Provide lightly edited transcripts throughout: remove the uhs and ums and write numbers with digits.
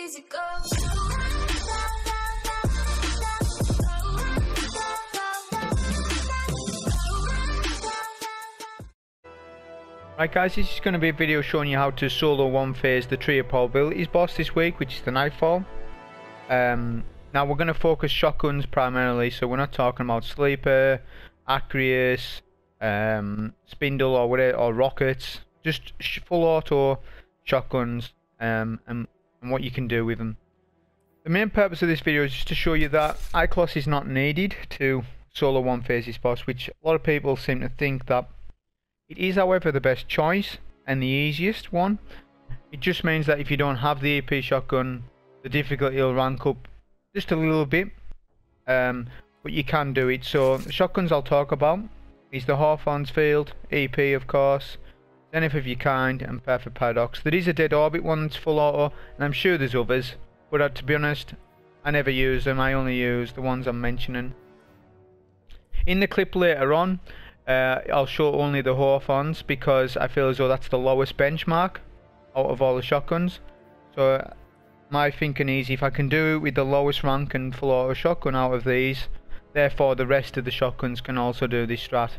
easy go. Right guys, this is going to be a video showing you how to solo one phase the Tree of Probabilities boss this week, which is the Nightfall. Now we're going to focus shotguns primarily, so we're not talking about Sleeper, Acreus, Spindle or whatever, or rockets. Just full auto shotguns and what you can do with them. The main purpose of this video is just to show you that Ikelos is not needed to solo one phase this boss, which a lot of people seem to think that it is. However, the best choice and the easiest one. It just means that if you don't have the AP shotgun, the difficulty will rank up just a little bit, but you can do it. So the shotguns I'll talk about is the Hawthorne's Field, EP of course, Zenith of Your Kind, and Perfect Paradox. There is a Dead Orbit one that's full auto, and I'm sure there's others, but to be honest, I never use them. I only use the ones I'm mentioning. In the clip later on, I'll show only the Hawthorns because I feel as though that's the lowest benchmark out of all the shotguns. So my thinking is, if I can do it with the lowest rank and full auto shotgun out of these, therefore the rest of the shotguns can also do this strat.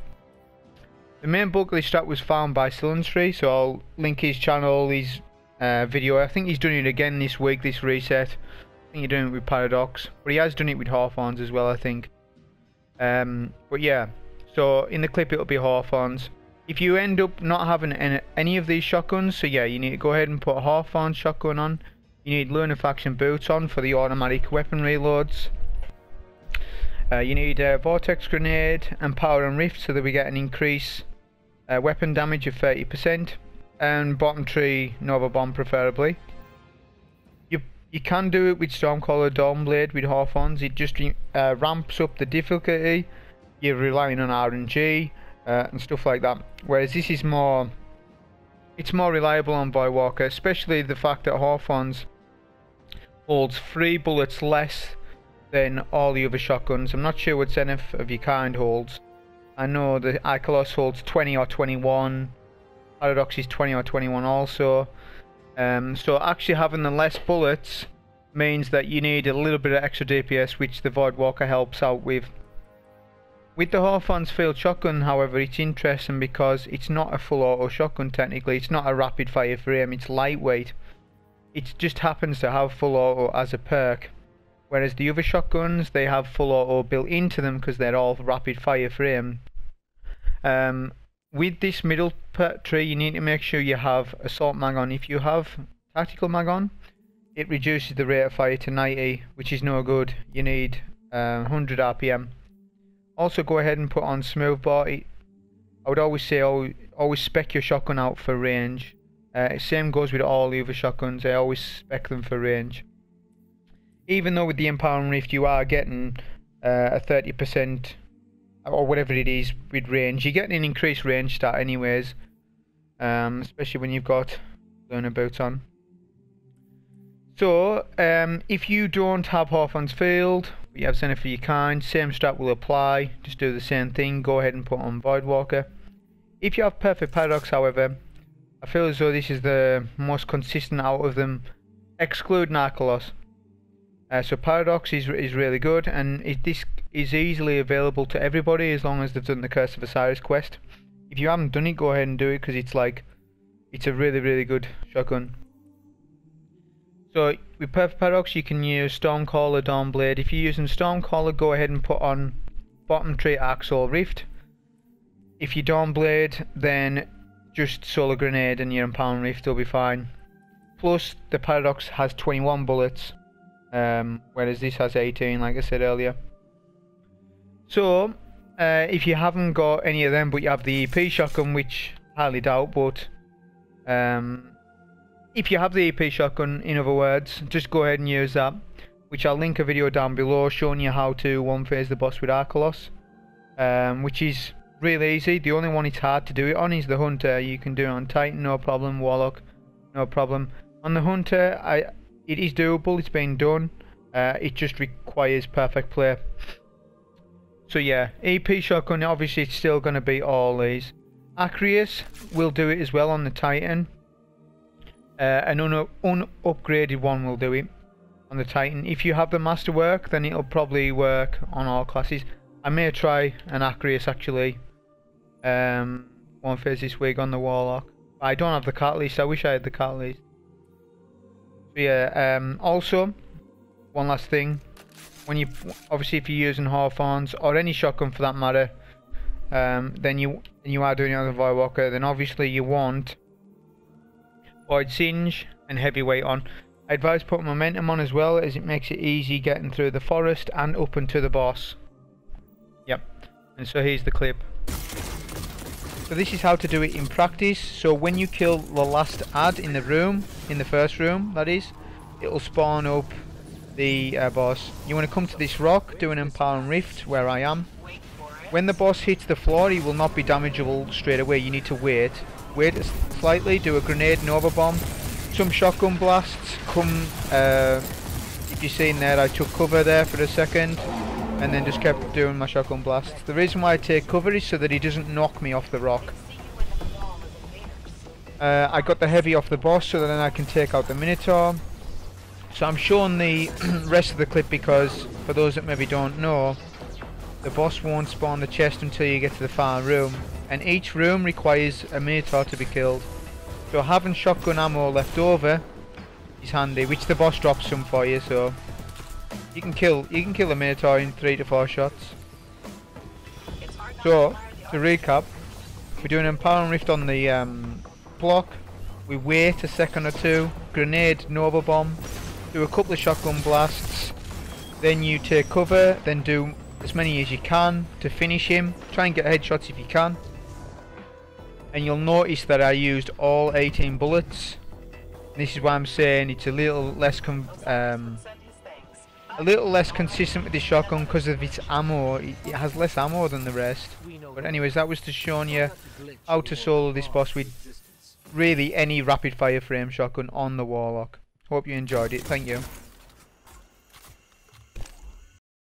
The main bulk of this strat was found by Silentry, so I'll link his channel, his video. I think he's doing it again this week, this reset. I think he's doing it with Paradox, but he has done it with Hawthorns as well, I think. But yeah. So in the clip it'll be Hawthorns. If you end up not having any of these shotguns, so yeah, you need to go ahead and put a Hawthorne shotgun on. You need Lunafaction boots on for the automatic weapon reloads. You need a Vortex Grenade and Power and Rift so that we get an increase weapon damage of 30%. And bottom tree Nova Bomb preferably. You can do it with Stormcaller Dawnblade with Hawthorns. It just ramps up the difficulty. You're relying on RNG and stuff like that, whereas this is more, it's more reliable on Voidwalker, especially the fact that Hawthorns holds 3 bullets less than all the other shotguns. I'm not sure what Zenith of Your Kind holds. I know the Ikelos holds 20 or 21, Paradox is 20 or 21 also. So actually having the less bullets means that you need a little bit of extra DPS, which the Voidwalker helps out with. With the Hawthorne's Field shotgun, however, it's interesting because it's not a full auto shotgun technically. It's not a rapid fire frame, it's lightweight. It just happens to have full auto as a perk. Whereas the other shotguns, they have full auto built into them because they're all rapid fire frame. With this middle tree, you need to make sure you have Assault Mag on. If you have Tactical Mag on, it reduces the rate of fire to 90, which is no good. You need 100 RPM. Also go ahead and put on Smoothbore. I would always say always spec your shotgun out for range. Same goes with all the other shotguns. I always spec them for range. Even though with the Empowering Rift you are getting a 30% or whatever it is with range, you're getting an increased range stat anyways, especially when you've got Learner boots on. So if you don't have Hawthorne's Field, but you have Zenith of Your Kind, same strat will apply. Just do the same thing, go ahead and put on Voidwalker. If you have Perfect Paradox, however, I feel as though this is the most consistent out of them, excluding Ikelos. So Paradox is really good, and this is easily available to everybody as long as they've done the Curse of Osiris quest. If you haven't done it, go ahead and do it because it's a really good shotgun. So with Perfect Paradox you can use Stormcaller Dawnblade. If you're using Stormcaller, go ahead and put on bottom tree Axle Rift. If you Dawnblade, then just Solar Grenade and your Empowering Rift will be fine. Plus the Paradox has 21 bullets, whereas this has 18 like I said earlier. So if you haven't got any of them but you have the EP shotgun, which I highly doubt, but if you have the EP shotgun, in other words, just go ahead and use that, which I'll link a video down below showing you how to one phase the boss with Ikelos, which is really easy. The only one it's hard to do it on is the Hunter. You can do it on Titan, no problem. Warlock, no problem. On the Hunter, it is doable, it's been done. It just requires perfect play. So yeah, EP shotgun, obviously it's still going to beat all these. Acreus will do it as well on the Titan. An unupgraded one will do it on the Titan. If you have the Masterwork, then it'll probably work on all classes. I may try an Acreus actually. One phase this week on the Warlock. I don't have the catalyst. I wish I had the catalyst. So yeah. Also, one last thing. When you obviously if you're using Hawthorns or any shotgun for that matter, then you are doing it on the Voidwalker, then obviously you want Void Singe and Heavyweight on. I advise putting Momentum on as well, as it makes it easy getting through the forest and up into the boss. Yep. And so here's the clip. So this is how to do it in practice. So when you kill the last ad in the room, in the first room that is, it'll spawn up the boss. You want to come to this rock, do an Empowering Rift where I am. When the boss hits the floor, he will not be damageable straight away. You need to wait slightly, do a grenade Nova Bomb, some shotgun blasts. If you've seen there, I took cover there for a second and then just kept doing my shotgun blasts. The reason why I take cover is so that he doesn't knock me off the rock. I got the heavy off the boss so that then I can take out the Minotaur. So I'm showing the rest of the clip because for those that maybe don't know, the boss won't spawn the chest until you get to the far room, and each room requires a Minotaur to be killed. So having shotgun ammo left over is handy, which the boss drops some for you, so you can kill a Minotaur in 3 to 4 shots. So to recap, we do an Empowering Rift on the block, we wait a second or two, grenade Nova Bomb, do a couple of shotgun blasts, then you take cover, then do as many as you can to finish him. Try and get headshots if you can. And you'll notice that I used all 18 bullets. And this is why I'm saying it's a little less consistent with the shotgun because of its ammo. It has less ammo than the rest. But anyways, that was to show you how to solo this boss with really any rapid fire frame shotgun on the Warlock. Hope you enjoyed it. Thank you.